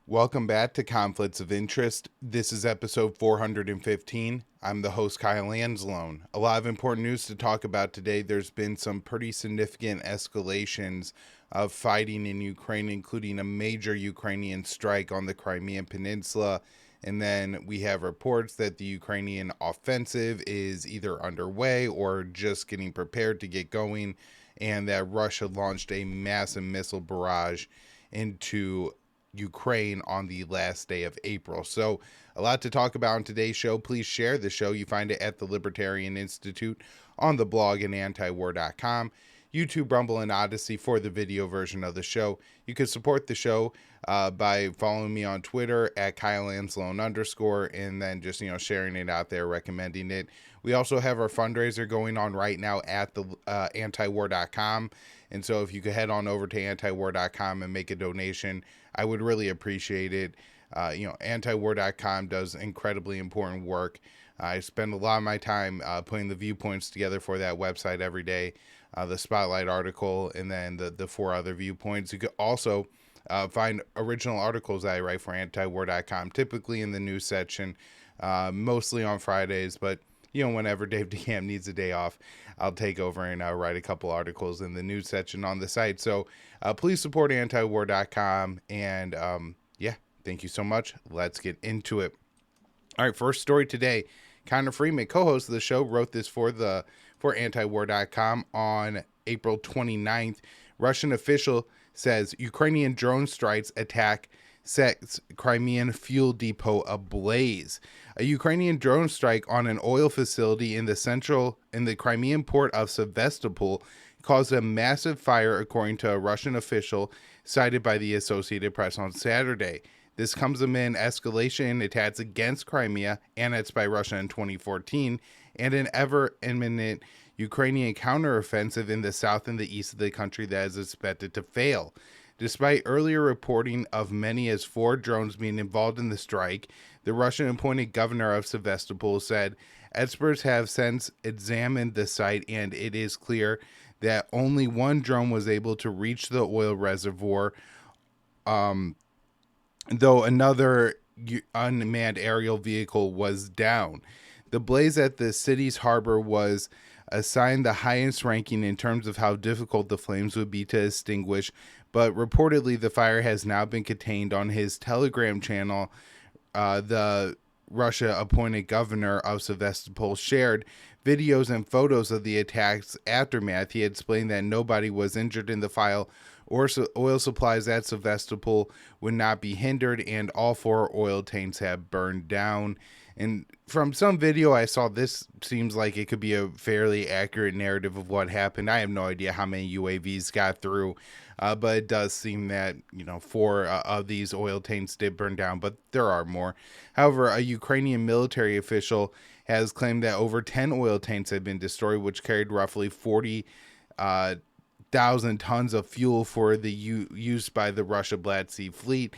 Welcome back to Conflicts of Interest. This is episode 415. I'm the host, Kyle Anzalone. A lot of important news to talk about today. There's been some pretty significant escalations of fighting in Ukraine, including a major Ukrainian strike on the Crimean Peninsula. And then we have reports that the Ukrainian offensive is either underway or just getting prepared to get going, and that Russia launched a massive missile barrage into Ukraine on the last day of April. So, a lot to talk about in today's show. Please share the show. You find it at the Libertarian Institute, on the blog, and antiwar.com. YouTube, Rumble, and Odysee for the video version of the show. You can support the show by following me on Twitter at KyleAnzalone_, and then just, sharing it out there, recommending it. We also have our fundraiser going on right now at the antiwar.com. And so if you could head on over to antiwar.com and make a donation, I would really appreciate it. Antiwar.com does incredibly important work. I spend a lot of my time putting the viewpoints together for that website every day, the Spotlight article, and then the four other viewpoints. You could also find original articles that I write for antiwar.com, typically in the news section, mostly on Fridays, but whenever Dave DeCamp needs a day off, I'll take over and write a couple articles in the news section on the site. So please support antiwar.com. And thank you so much. Let's get into it. All right, first story today. Connor Freeman, co-host of the show, wrote this for antiwar.com on April 29th. Russian official says Ukrainian drone strikes attack sets Crimean fuel depot ablaze. A Ukrainian drone strike on an oil facility in the Crimean port of Sevastopol caused a massive fire, according to a Russian official cited by the Associated Press on Saturday. This comes amid escalation in attacks against Crimea, annexed by Russia in 2014, and an ever-imminent Ukrainian counteroffensive in the south and the east of the country that is expected to fail. Despite earlier reporting of many as 4 drones being involved in the strike, the Russian-appointed governor of Sevastopol said experts have since examined the site, and it is clear that only 1 drone was able to reach the oil reservoir, though another unmanned aerial vehicle was down. The blaze at the city's harbor was assigned the highest ranking in terms of how difficult the flames would be to extinguish, but reportedly the fire has now been contained. On his Telegram channel, the Russia-appointed governor of Sevastopol shared videos and photos of the attack's aftermath. He explained that nobody was injured in the fire, or oil supplies at Sevastopol would not be hindered, and all 4 oil tanks have burned down. And from some video I saw, this seems like it could be a fairly accurate narrative of what happened. I have no idea how many UAVs got through, but it does seem that 4 of these oil tanks did burn down, but there are more. However, a Ukrainian military official has claimed that over 10 oil tanks have been destroyed, which carried roughly 40,000 tons of fuel for the use by the Russia Black Sea Fleet.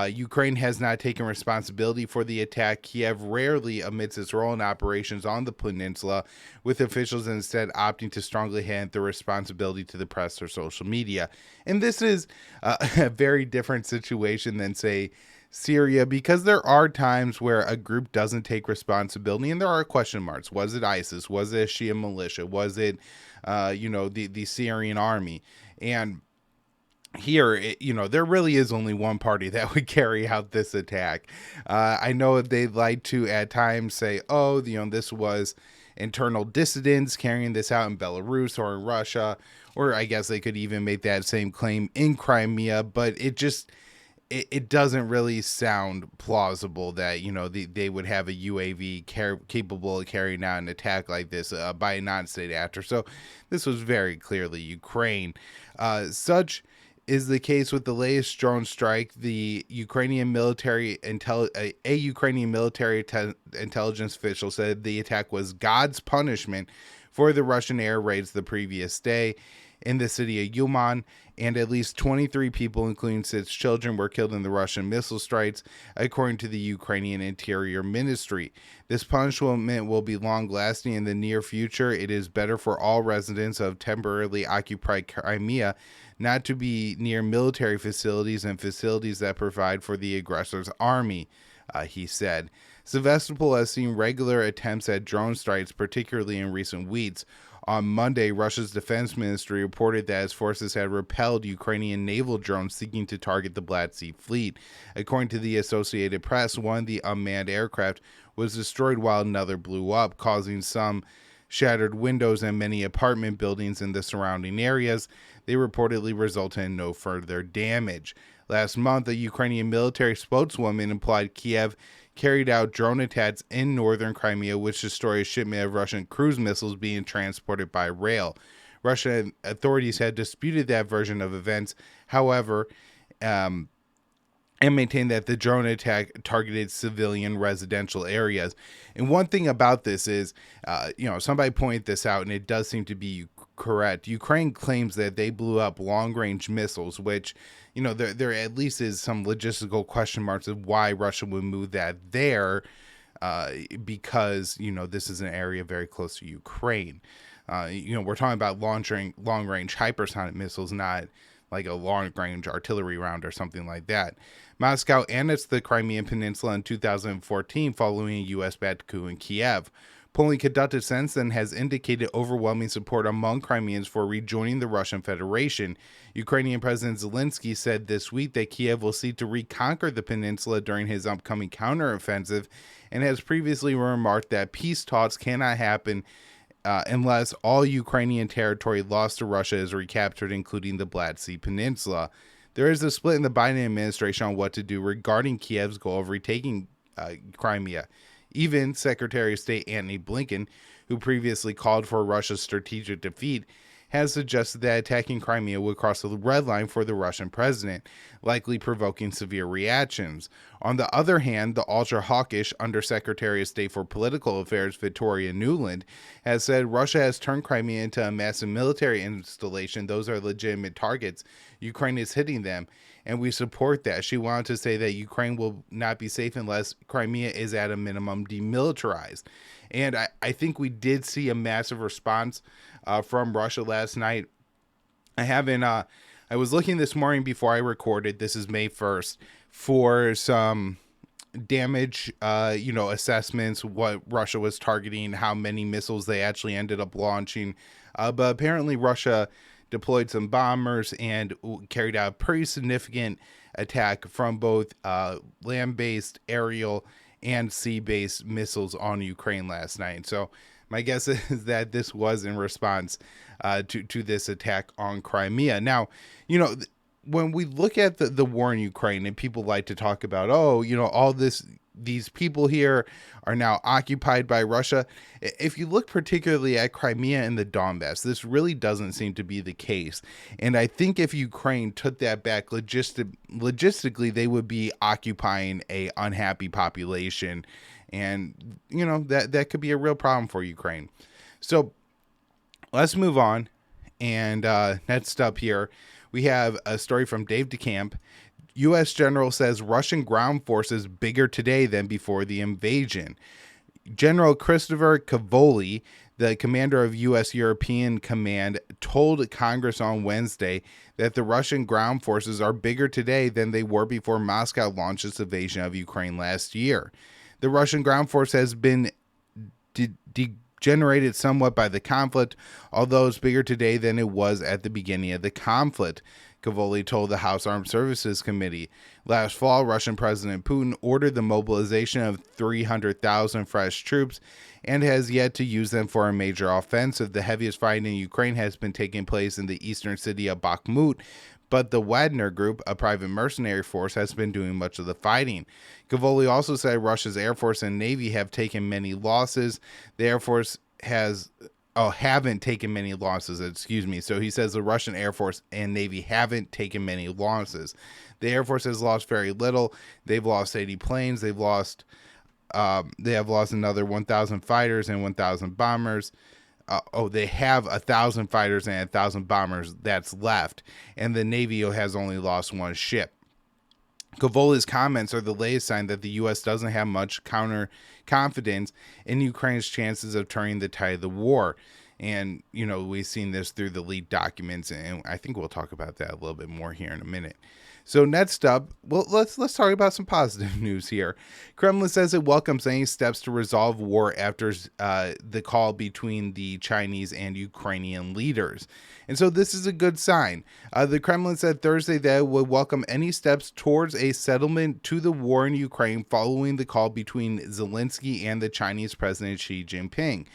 Ukraine has not taken responsibility for the attack. Kiev rarely admits its role in operations on the peninsula, with officials instead opting to strongly hand the responsibility to the press or social media. And this is a very different situation than, say, Syria, because there are times where a group doesn't take responsibility, and there are question marks. Was it ISIS? Was it a Shia militia? Was it, the Syrian army? And here, there really is only one party that would carry out this attack. I know they'd like to at times say, this was internal dissidents carrying this out in Belarus or in Russia, or I guess they could even make that same claim in Crimea, but it doesn't really sound plausible that, they would have a UAV capable of carrying out an attack like this by a non-state actor. So this was very clearly Ukraine. Such is the case with the latest drone strike. The Ukrainian military Ukrainian military intelligence official said the attack was God's punishment for the Russian air raids the previous day. in the city of Uman, and at least 23 people, including 6 children, were killed in the Russian missile strikes, according to the Ukrainian Interior Ministry. This punishment will be long-lasting in the near future. It is better for all residents of temporarily occupied Crimea not to be near military facilities and facilities that provide for the aggressor's army, he said. Sevastopol has seen regular attempts at drone strikes, particularly in recent weeks. On Monday, Russia's defense ministry reported that its forces had repelled Ukrainian naval drones seeking to target the Black Sea Fleet. According to the Associated Press, one of the unmanned aircraft was destroyed while another blew up, causing some shattered windows and many apartment buildings in the surrounding areas. They reportedly resulted in no further damage. Last month, a Ukrainian military spokeswoman implied Kiev carried out drone attacks in northern Crimea, which destroyed a shipment of Russian cruise missiles being transported by rail. Russian authorities had disputed that version of events, however, and maintained that the drone attack targeted civilian residential areas. And one thing about this is, somebody pointed this out, and it does seem to be correct. Ukraine claims that they blew up long-range missiles, which, there at least is some logistical question marks of why Russia would move that there, because, this is an area very close to Ukraine. We're talking about launching long-range hypersonic missiles, not like a long-range artillery round or something like that. Moscow annexed the Crimean Peninsula in 2014 following a U.S.-backed coup in Kiev. Polling conducted since then has indicated overwhelming support among Crimeans for rejoining the Russian Federation. Ukrainian President Zelensky said this week that Kiev will seek to reconquer the peninsula during his upcoming counteroffensive, and has previously remarked that peace talks cannot happen unless all Ukrainian territory lost to Russia is recaptured, including the Black Sea Peninsula. There is a split in the Biden administration on what to do regarding Kiev's goal of retaking Crimea. Even Secretary of State Antony Blinken, who previously called for Russia's strategic defeat, has suggested that attacking Crimea would cross the red line for the Russian president, likely provoking severe reactions. On the other hand, the ultra-hawkish Undersecretary of State for Political Affairs, Victoria Nuland, has said Russia has turned Crimea into a massive military installation. Those are legitimate targets. Ukraine is hitting them, and we support that. She wanted to say that Ukraine will not be safe unless Crimea is at a minimum demilitarized. And I think we did see a massive response from Russia last night. I was looking this morning before I recorded, this is May 1st, for some damage, assessments, what Russia was targeting, how many missiles they actually ended up launching. But apparently Russia deployed some bombers and carried out a pretty significant attack from both land-based, aerial, and sea-based missiles on Ukraine last night. So my guess is that this was in response to this attack on Crimea. Now, when we look at the war in Ukraine, and people like to talk about, all these people here are now occupied by Russia. If you look particularly at Crimea and the Donbass, this really doesn't seem to be the case. And I think if Ukraine took that back logistically, they would be occupying a unhappy population. And, that could be a real problem for Ukraine. So let's move on. And next up here, we have a story from Dave DeCamp. U.S. General says Russian ground forces bigger today than before the invasion. General Christopher Cavoli, the commander of U.S. European Command, told Congress on Wednesday that the Russian ground forces are bigger today than they were before Moscow launched its invasion of Ukraine last year. The Russian ground force has been degenerated somewhat by the conflict, although it's bigger today than it was at the beginning of the conflict, Cavoli told the House Armed Services Committee. Last fall, Russian President Putin ordered the mobilization of 300,000 fresh troops and has yet to use them for a major offensive. The heaviest fighting in Ukraine has been taking place in the eastern city of Bakhmut, but the Wagner Group, a private mercenary force, has been doing much of the fighting. Cavoli also said Russia's Air Force and Navy have taken many losses. The Air Force haven't taken many losses, So he says the Russian Air Force and Navy haven't taken many losses. The Air Force has lost very little. They've lost 80 planes. They have lost another 1,000 fighters and 1,000 bombers. they have 1,000 fighters and 1,000 bombers that's left, and the Navy has only lost one ship. Kovola's comments are the latest sign that the U.S. doesn't have much counter confidence in Ukraine's chances of turning the tide of the war. And, we've seen this through the leaked documents, and I think we'll talk about that a little bit more here in a minute. So next up, well, let's talk about some positive news here. Kremlin says it welcomes any steps to resolve war after the call between the Chinese and Ukrainian leaders. And so this is a good sign. The Kremlin said Thursday that it would welcome any steps towards a settlement to the war in Ukraine following the call between Zelensky and the Chinese President Xi Jinping.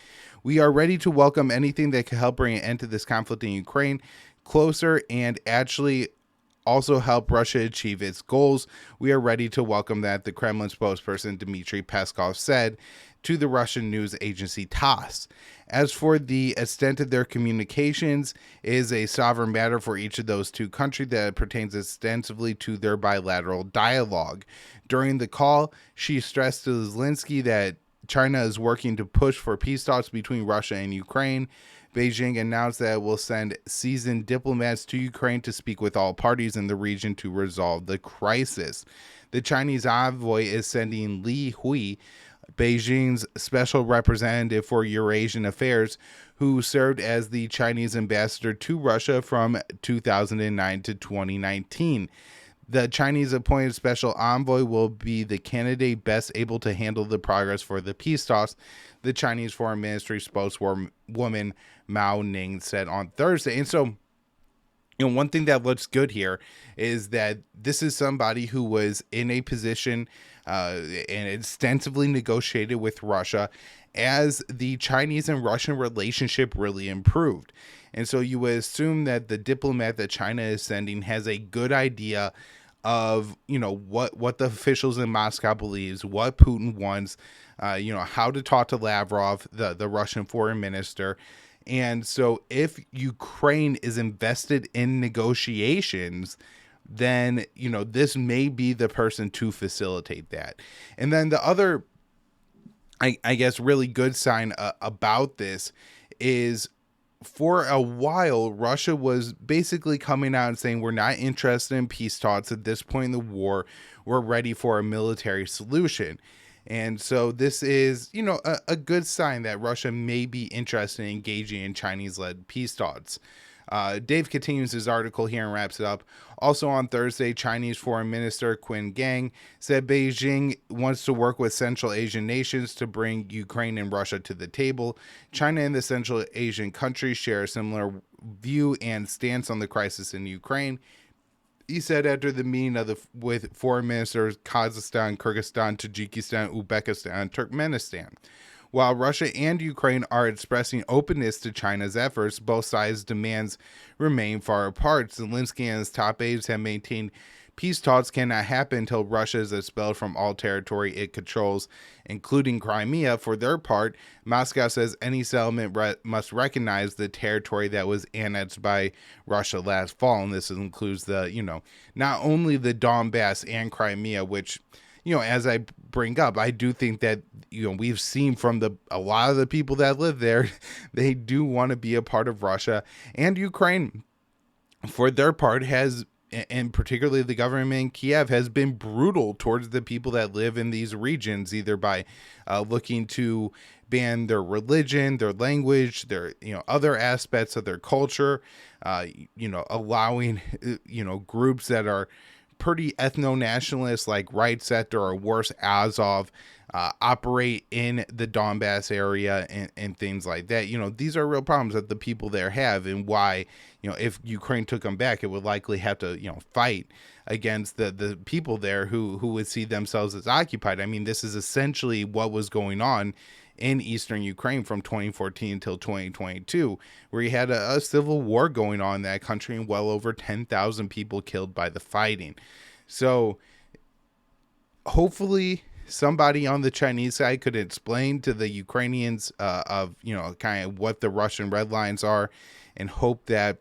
We are ready to welcome anything that could help bring an end to this conflict in Ukraine closer and actually also help Russia achieve its goals. We are ready to welcome that, the Kremlin spokesperson Dmitry Peskov said to the Russian news agency TASS. As for the extent of their communications, it is a sovereign matter for each of those two countries that pertains extensively to their bilateral dialogue. During the call, she stressed to Zelensky that China is working to push for peace talks between Russia and Ukraine. Beijing announced that it will send seasoned diplomats to Ukraine to speak with all parties in the region to resolve the crisis. The Chinese envoy is sending Li Hui, Beijing's special representative for Eurasian affairs, who served as the Chinese ambassador to Russia from 2009 to 2019. The Chinese appointed special envoy will be the candidate best able to handle the progress for the peace talks, the Chinese Foreign Ministry spokeswoman Mao Ning said on Thursday. And so, one thing that looks good here is that this is somebody who was in a position and extensively negotiated with Russia as the Chinese and Russian relationship really improved. And so you would assume that the diplomat that China is sending has a good idea of, what the officials in Moscow believes, what Putin wants, how to talk to Lavrov, the Russian foreign minister. And so if Ukraine is invested in negotiations, then, this may be the person to facilitate that. And then the other, I guess, really good sign about this is, for a while, Russia was basically coming out and saying, we're not interested in peace talks at this point in the war. We're ready for a military solution. And so this is, a good sign that Russia may be interested in engaging in Chinese-led peace talks. Dave continues his article here and wraps it up. Also on Thursday, Chinese Foreign Minister Qin Gang said Beijing wants to work with Central Asian nations to bring Ukraine and Russia to the table. China and the Central Asian countries share a similar view and stance on the crisis in Ukraine. He said after the meeting with foreign ministers Kazakhstan, Kyrgyzstan, Tajikistan, Uzbekistan, and Turkmenistan. While Russia and Ukraine are expressing openness to China's efforts, both sides' demands remain far apart. Zelensky and his top aides have maintained peace talks cannot happen until Russia is expelled from all territory it controls, including Crimea. For their part, Moscow says any settlement must recognize the territory that was annexed by Russia last fall, and this includes not only the Donbass and Crimea, which, as I bring up, I do think that, we've seen from a lot of the people that live there, they do want to be a part of Russia. And Ukraine, for their part, and particularly the government in Kiev, has been brutal towards the people that live in these regions, either by looking to ban their religion, their language, their, other aspects of their culture, allowing, groups that are pretty ethno-nationalist like Right Sector or worse, Azov, operate in the Donbass area and things like that. These are real problems that the people there have, and why, if Ukraine took them back, it would likely have to, fight against the people there who would see themselves as occupied. I mean, this is essentially what was going on in eastern Ukraine from 2014 until 2022, where you had a civil war going on in that country and well over 10,000 people killed by the fighting. So hopefully somebody on the Chinese side could explain to the Ukrainians of, kind of what the Russian red lines are, and hope that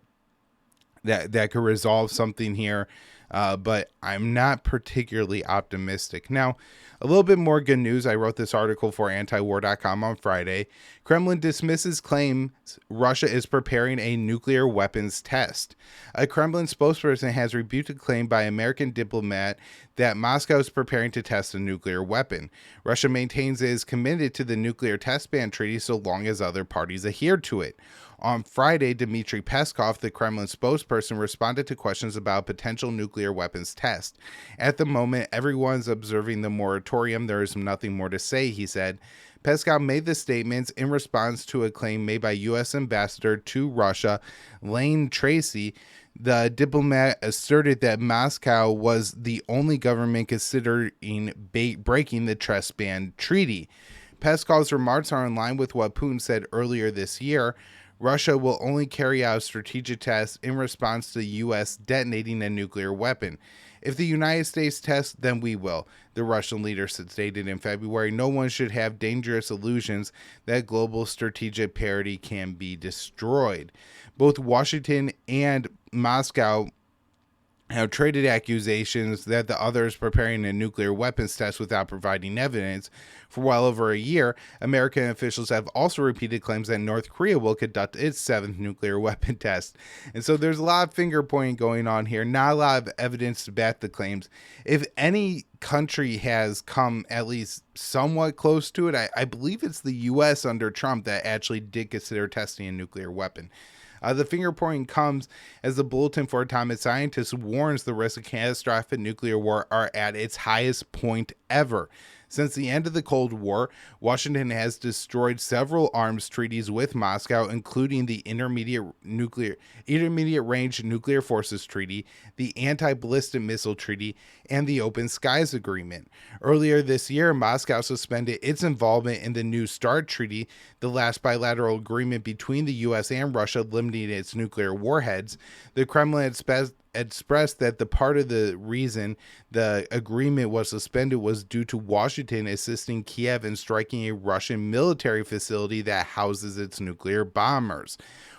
could resolve something here. but I'm not particularly optimistic. Now, a little bit more good news. I wrote this article for antiwar.com on Friday. Kremlin dismisses claims Russia is preparing a nuclear weapons test. A Kremlin spokesperson has rebuked a claim by American diplomat that Moscow is preparing to test a nuclear weapon. Russia maintains it is committed to the nuclear test ban treaty so long as other parties adhere to it. On Friday, Dmitry Peskov, the Kremlin spokesperson, responded to questions about potential nuclear weapons test. At the moment, everyone's observing the moratorium. There is nothing more to say, he said. Peskov made the statements in response to a claim made by U.S. Ambassador to Russia, Lane Tracy. The diplomat asserted that Moscow was the only government considering breaking the test ban treaty. Peskov's remarks are in line with what Putin said earlier this year. Russia will only carry out strategic tests in response to the U.S. detonating a nuclear weapon. If the United States tests, then we will, the Russian leader stated in February. No one should have dangerous illusions that global strategic parity can be destroyed. Both Washington and Moscow have traded accusations that the other is preparing a nuclear weapons test without providing evidence. For well over a year, American officials have also repeated claims that North Korea will conduct its seventh nuclear weapon test. And so there's a lot of finger pointing going on here, not a lot of evidence to back the claims. If any country has come at least somewhat close to it, I believe it's the U.S. under Trump that actually did consider testing a nuclear weapon. The finger pointing comes as the Bulletin for Atomic Scientists warns the risks of catastrophic nuclear war are at its highest point ever. Since the end of the Cold War, Washington has destroyed several arms treaties with Moscow, including the Intermediate Range Nuclear Forces Treaty, the Anti-Ballistic Missile Treaty, and the Open Skies Agreement. Earlier this year, Moscow suspended its involvement in the New START Treaty, the last bilateral agreement between the U.S. and Russia limiting its nuclear warheads. The Kremlin expressed that the part of the reason the agreement was suspended was due to Washington assisting Kiev in striking a Russian military facility that houses its nuclear bombers.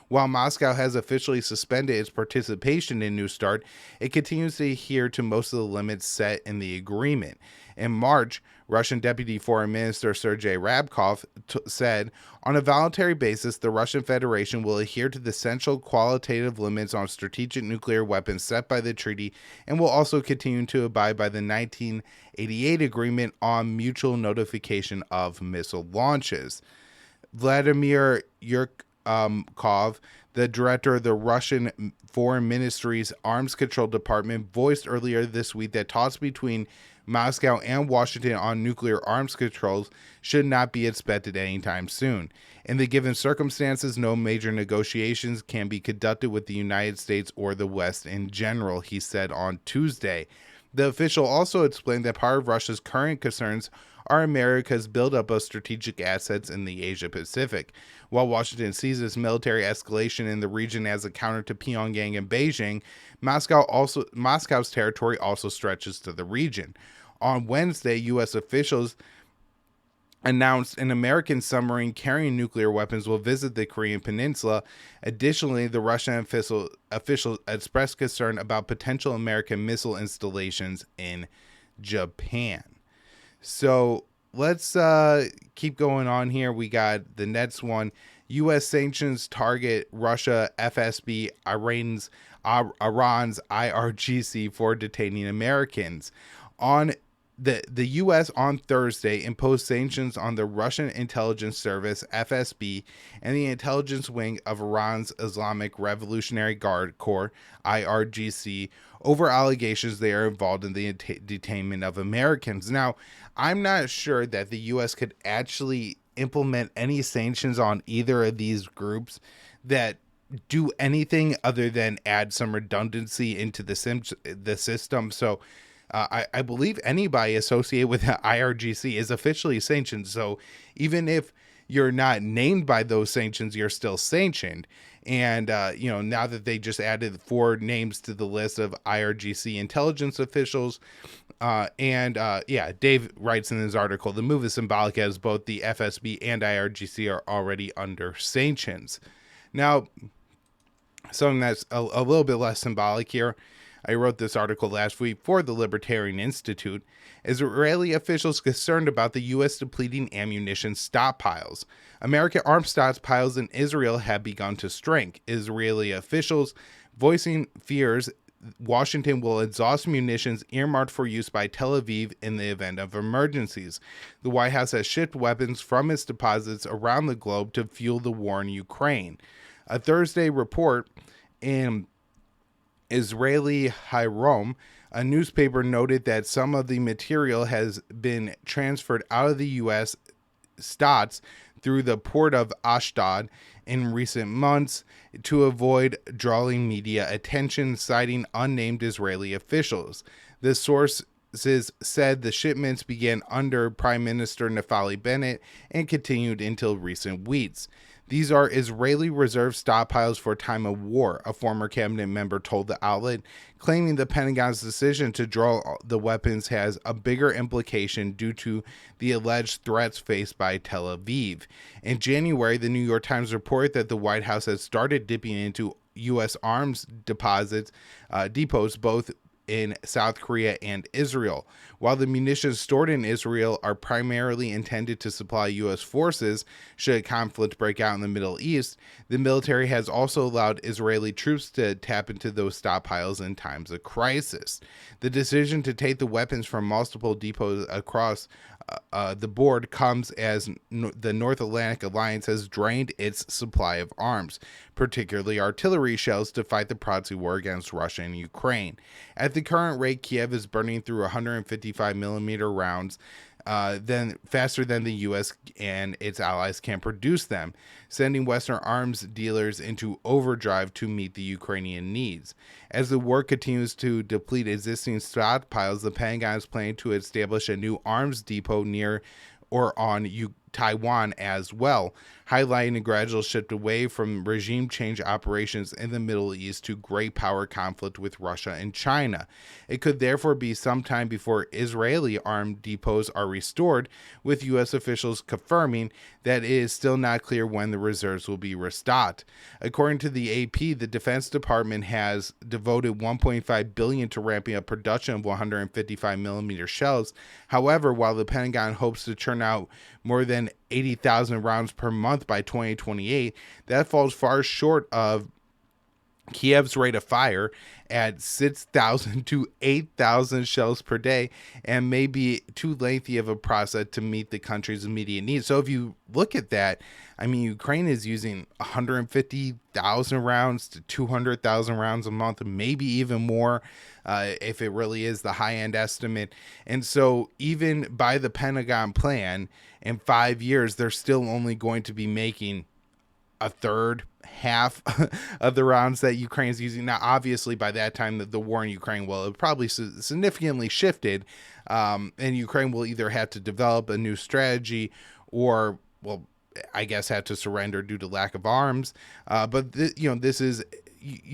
While Moscow has officially suspended its participation in New START, it continues to adhere to most of the limits set in the agreement. In March, Russian Deputy Foreign Minister Sergei Ryabkov said, on a voluntary basis, the Russian Federation will adhere to the central qualitative limits on strategic nuclear weapons set by the treaty and will also continue to abide by the 1988 agreement on mutual notification of missile launches. Vladimir Yurkov, the director of the Russian Foreign Ministry's Arms Control Department, voiced earlier this week that talks between Moscow and Washington on nuclear arms controls should not be expected anytime soon. In the given circumstances, no major negotiations can be conducted with the United States or the West in general, he said on Tuesday. The official also explained that part of Russia's current concerns are America's buildup of strategic assets in the Asia-Pacific. While Washington sees its military escalation in the region as a counter to Pyongyang and Beijing, Moscow's territory also stretches to the region. On Wednesday, U.S. officials announced an American submarine carrying nuclear weapons will visit the Korean peninsula. Additionally, the Russian officials expressed concern about potential American missile installations in Japan. So let's keep going on here. We got the next one. U.S. sanctions target Russia, FSB, Iran's IRGC for detaining Americans. On the U.S. on Thursday imposed sanctions on the Russian intelligence service, FSB, and the intelligence wing of Iran's Islamic Revolutionary Guard Corps, IRGC, over allegations they are involved in the detainment of Americans. Now, I'm not sure that the U.S. could actually implement any sanctions on either of these groups that do anything other than add some redundancy into the system. So I believe anybody associated with the IRGC is officially sanctioned. So even if you're not named by those sanctions, you're still sanctioned. And, now that they just added 4 names to the list of IRGC intelligence officials, Dave writes in his article, the move is symbolic as both the FSB and IRGC are already under sanctions. Now, something that's a little bit less symbolic here. I wrote this article last week for the Libertarian Institute. Israeli officials concerned about the U.S. depleting ammunition stockpiles. American arms stockpiles in Israel have begun to shrink. Israeli officials voicing fears Washington will exhaust munitions earmarked for use by Tel Aviv in the event of emergencies. The White House has shipped weapons from its deposits around the globe to fuel the war in Ukraine. A Thursday report in Israeli Hayom, a newspaper, noted that some of the material has been transferred out of the U.S. stocks through the port of Ashdod in recent months to avoid drawing media attention, citing unnamed Israeli officials. The sources said the shipments began under Prime Minister Naftali Bennett and continued until recent weeks. These are Israeli reserve stockpiles for time of war, a former cabinet member told the outlet, claiming the Pentagon's decision to draw the weapons has a bigger implication due to the alleged threats faced by Tel Aviv. In January, the New York Times reported that the White House had started dipping into U.S. arms depots both in South Korea and Israel. While the munitions stored in Israel are primarily intended to supply U.S. forces should a conflict break out in the Middle East, the military has also allowed Israeli troops to tap into those stockpiles in times of crisis. The decision to take the weapons from multiple depots across the board comes as the North Atlantic Alliance has drained its supply of arms, particularly artillery shells, to fight the proxy war against Russia and Ukraine. At the current rate, Kiev is burning through 155 millimeter rounds faster than the U.S. and its allies can produce them, sending Western arms dealers into overdrive to meet the Ukrainian needs. As the war continues to deplete existing stockpiles, the Pentagon is planning to establish a new arms depot near or on Taiwan as well, highlighting a gradual shift away from regime change operations in the Middle East to great power conflict with Russia and China. It could therefore be some time before Israeli armed depots are restored, with U.S. officials confirming that it is still not clear when the reserves will be restocked. According to the AP, the Defense Department has devoted $1.5 billion to ramping up production of 155 millimeter shells. However, while the Pentagon hopes to churn out more than 80,000 rounds per month by 2028, that falls far short of Kiev's rate of fire at 6,000 to 8,000 shells per day, and may be too lengthy of a process to meet the country's immediate needs. So if you look at that, I mean, Ukraine is using 150,000 rounds to 200,000 rounds a month, maybe even more, if it really is the high-end estimate. And so even by the Pentagon plan, in 5 years, they're still only going to be making a third, half of the rounds that Ukraine's using. Now, obviously, by that time, the war in Ukraine will have probably significantly shifted, and Ukraine will either have to develop a new strategy or, well, I guess have to surrender due to lack of arms. But this is,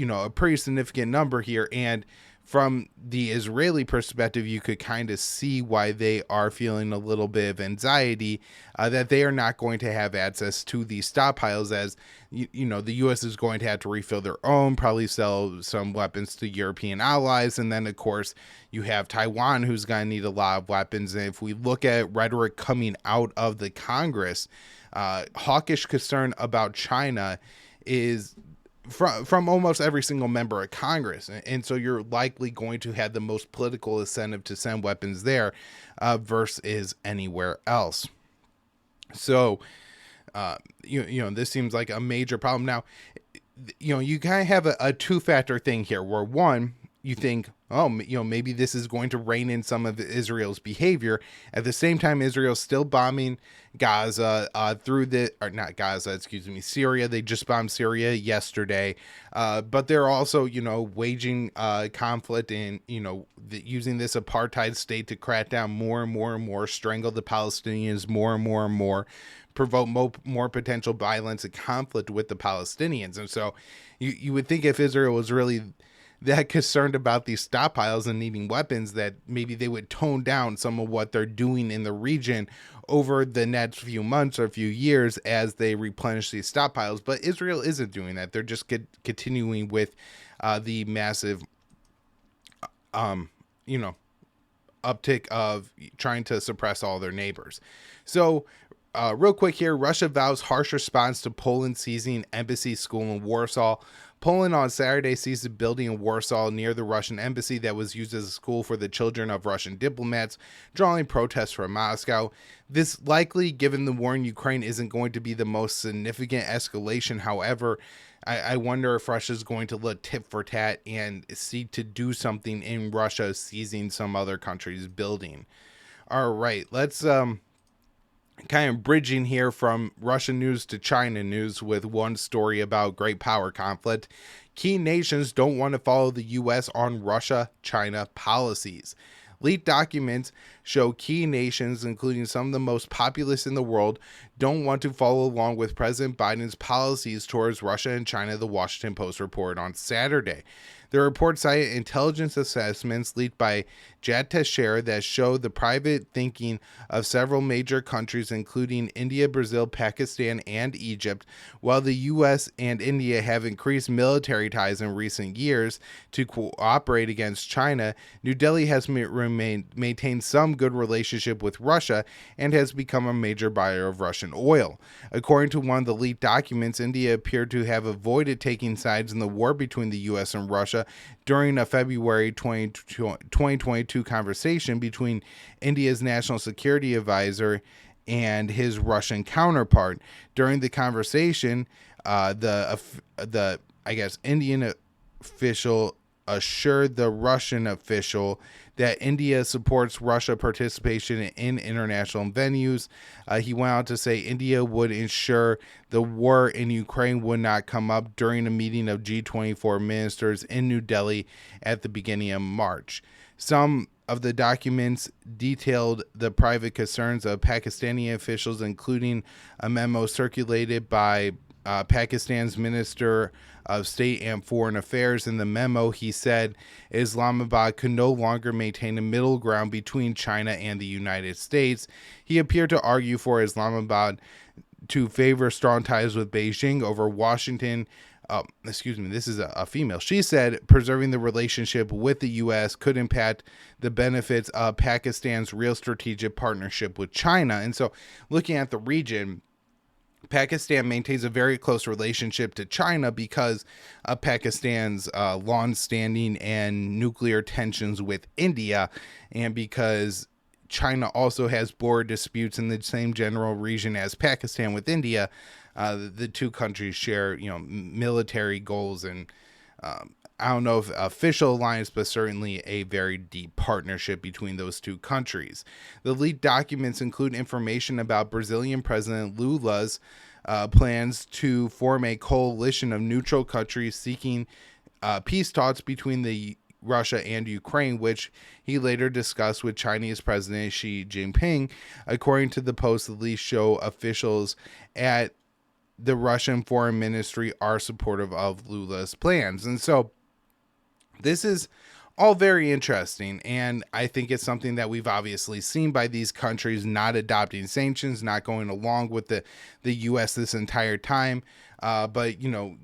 a pretty significant number here, and from the Israeli perspective, you could kind of see why they are feeling a little bit of anxiety that they are not going to have access to these stockpiles, as the U.S. is going to have to refill their own, probably sell some weapons to European allies, and then of course you have Taiwan, who's going to need a lot of weapons. And if we look at rhetoric coming out of the Congress, hawkish concern about China is from almost every single member of Congress. And so you're likely going to have the most political incentive to send weapons there versus anywhere else. So, this seems like a major problem. Now, you kind of have a two-factor thing here where, one, you think, maybe this is going to rein in some of Israel's behavior. At the same time, Israel's still bombing Gaza Syria. They just bombed Syria yesterday. But they're also, waging conflict and, using this apartheid state to crack down more and more and more, strangle the Palestinians more and more and more, provoke more potential violence and conflict with the Palestinians. And so you would think if Israel was really that concerned about these stockpiles and needing weapons, that maybe they would tone down some of what they're doing in the region over the next few months or few years as they replenish these stockpiles. But Israel isn't doing that. They're just continuing with the massive you know, uptick of trying to suppress all their neighbors. So, real quick here, Russia vows harsh response to Poland seizing embassy school in Warsaw. Poland on Saturday seized a building in Warsaw near the Russian embassy that was used as a school for the children of Russian diplomats, drawing protests from Moscow. This likely, given the war in Ukraine, isn't going to be the most significant escalation. However, I wonder if Russia is going to look tit for tat and seek to do something in Russia seizing some other country's building. All right, let's kind of bridging here from Russian news to China news with one story about great power conflict. Key nations don't want to follow the U.S. on Russia-China policies. Leaked documents show key nations, including some of the most populous in the world, don't want to follow along with President Biden's policies towards Russia and China, the Washington Post reported on Saturday. The report cited intelligence assessments leaked by Jad Teixeira that showed the private thinking of several major countries, including India, Brazil, Pakistan, and Egypt. While the U.S. and India have increased military ties in recent years to cooperate against China, New Delhi has maintained some good relationship with Russia and has become a major buyer of Russian oil. According to one of the leaked documents, India appeared to have avoided taking sides in the war between the U.S. and Russia during a February 2022 conversation between India's national security advisor and his Russian counterpart. During the conversation, the Indian official assured the Russian official that India supports Russia participation in international venues. He went on to say India would ensure the war in Ukraine would not come up during a meeting of G24 ministers in New Delhi at the beginning of March. Some of the documents detailed the private concerns of Pakistani officials, including a memo circulated by Pakistan's Minister of State and Foreign Affairs. In the memo, he said Islamabad could no longer maintain a middle ground between China and the United States. He appeared to argue for Islamabad to favor strong ties with Beijing over Washington. This is a female. She said preserving the relationship with the U.S. could impact the benefits of Pakistan's real strategic partnership with China. And so looking at the region, Pakistan maintains a very close relationship to China because of Pakistan's long-standing and nuclear tensions with India, and because China also has border disputes in the same general region as Pakistan with India. The two countries share, military goals and I don't know if official alliance, but certainly a very deep partnership between those two countries. The leaked documents include information about Brazilian President Lula's plans to form a coalition of neutral countries seeking peace talks between Russia and Ukraine, which he later discussed with Chinese President Xi Jinping. According to the Post, the leaks show officials at the Russian Foreign Ministry are supportive of Lula's plans. And so this is all very interesting, and I think it's something that we've obviously seen by these countries not adopting sanctions, not going along with the U.S. this entire time. But,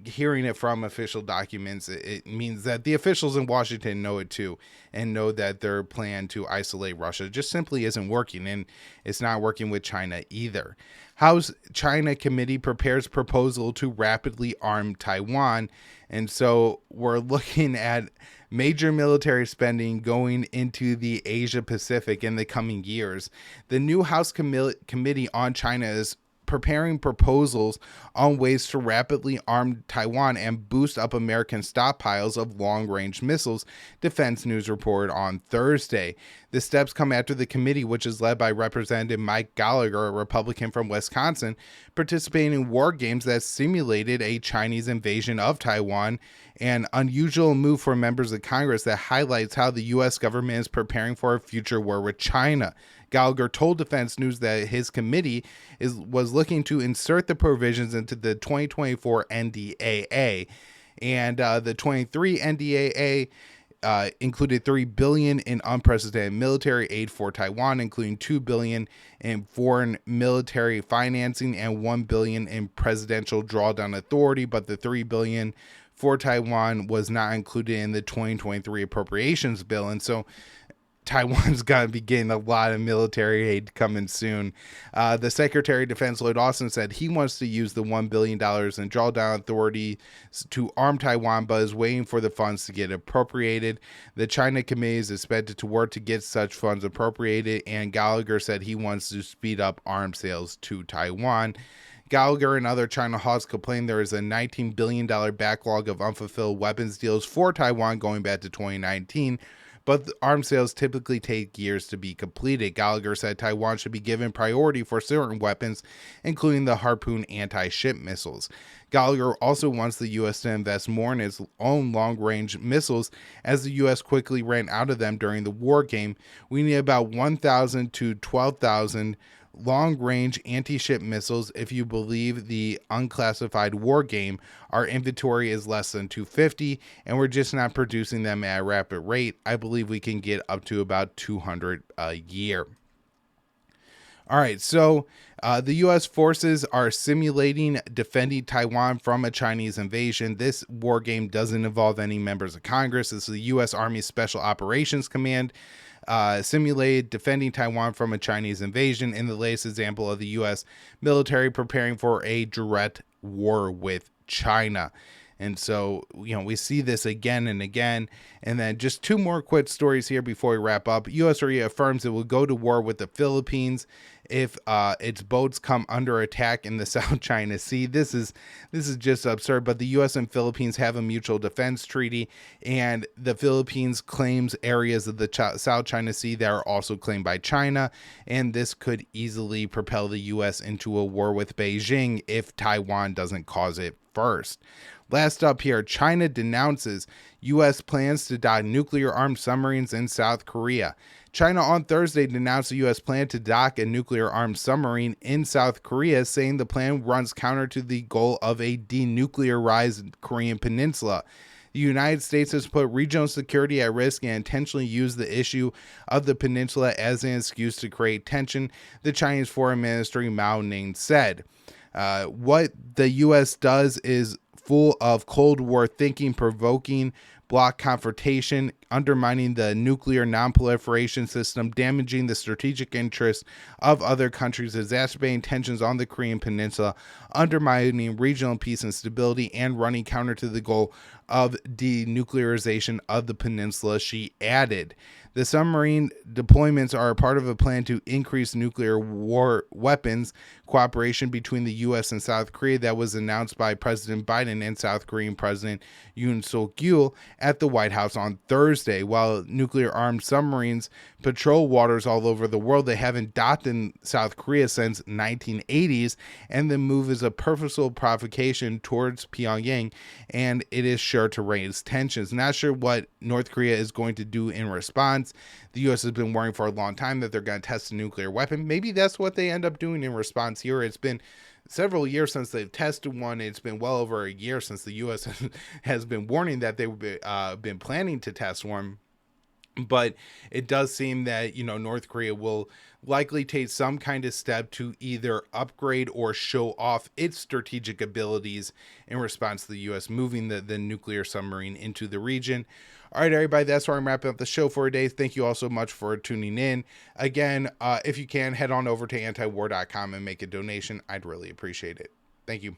hearing it from official documents, it means that the officials in Washington know it too, and know that their plan to isolate Russia just simply isn't working, and it's not working with China either. House China Committee prepares proposal to rapidly arm Taiwan. And so we're looking at major military spending going into the Asia Pacific in the coming years. The new House Committee on China is preparing proposals on ways to rapidly arm Taiwan and boost up American stockpiles of long-range missiles, Defense News reported on Thursday. The steps come after the committee, which is led by Representative Mike Gallagher, a Republican from Wisconsin, participating in war games that simulated a Chinese invasion of Taiwan, an unusual move for members of Congress that highlights how the U.S. government is preparing for a future war with China. Gallagher told Defense News that his committee was looking to insert the provisions into the 2024 NDAA, and the 23 NDAA included $3 billion in unprecedented military aid for Taiwan, including $2 billion in foreign military financing and $1 billion in presidential drawdown authority. But the $3 billion for Taiwan was not included in the 2023 appropriations bill. And so Taiwan's going to be getting a lot of military aid coming soon. The Secretary of Defense, Lloyd Austin, said he wants to use the $1 billion in drawdown authority to arm Taiwan, but is waiting for the funds to get appropriated. The China Committee is expected to work to get such funds appropriated, and Gallagher said he wants to speed up arms sales to Taiwan. Gallagher and other China hawks complain there is a $19 billion backlog of unfulfilled weapons deals for Taiwan going back to 2019. But arms sales typically take years to be completed. Gallagher said Taiwan should be given priority for certain weapons, including the Harpoon anti-ship missiles. Gallagher also wants the U.S. to invest more in its own long-range missiles, as the U.S. quickly ran out of them during the war game. We need about 1,000 to 12,000 long-range anti-ship missiles. If you believe the unclassified war game, our inventory is less than 250, and we're just not producing them at a rapid rate. I believe we can get up to about 200 a year. All right, so the U.S. forces are simulating defending Taiwan from a Chinese invasion. This war game doesn't involve any members of Congress. This is the U.S. Army Special Operations Command simulated defending Taiwan from a Chinese invasion, in the latest example of the U.S. military preparing for a direct war with China. And so, we see this again and again. And then just two more quick stories here before we wrap up. U.S. affirms it will go to war with the Philippines if its boats come under attack in the South China Sea. This is just absurd. But the U.S. and Philippines have a mutual defense treaty, and the Philippines claims areas of the South China Sea that are also claimed by China. And this could easily propel the U.S. into a war with Beijing if Taiwan doesn't cause it first. Last up here, China denounces U.S. plans to dock nuclear-armed submarines in South Korea. China on Thursday denounced the U.S. plan to dock a nuclear-armed submarine in South Korea, saying the plan runs counter to the goal of a denuclearized Korean peninsula. The United States has put regional security at risk and intentionally used the issue of the peninsula as an excuse to create tension, the Chinese Foreign Minister Mao Ning said. What the U.S. does is full of Cold War thinking, provoking bloc confrontation, undermining the nuclear non-proliferation system, damaging the strategic interests of other countries, exacerbating tensions on the Korean peninsula, undermining regional peace and stability, and running counter to the goal of denuclearization of the peninsula, she added. The submarine deployments are a part of a plan to increase nuclear war weapons cooperation between the U.S. and South Korea that was announced by President Biden and South Korean President Yoon Suk-yeol at the White House on Thursday. While nuclear-armed submarines patrol waters all over the world, they haven't docked in South Korea since 1980s, and the move is a purposeful provocation towards Pyongyang, and it is sure to raise tensions. Not sure what North Korea is going to do in response. The U.S. has been worrying for a long time that they're going to test a nuclear weapon. Maybe that's what they end up doing in response here. It's been several years since they've tested one. It's been well over a year since the U.S. has been warning that they've been planning to test one. But it does seem that, North Korea will likely take some kind of step to either upgrade or show off its strategic abilities in response to the U.S. moving the nuclear submarine into the region. All right, everybody, that's where I'm wrapping up the show for today. Thank you all so much for tuning in. Again, if you can, head on over to antiwar.com and make a donation. I'd really appreciate it. Thank you.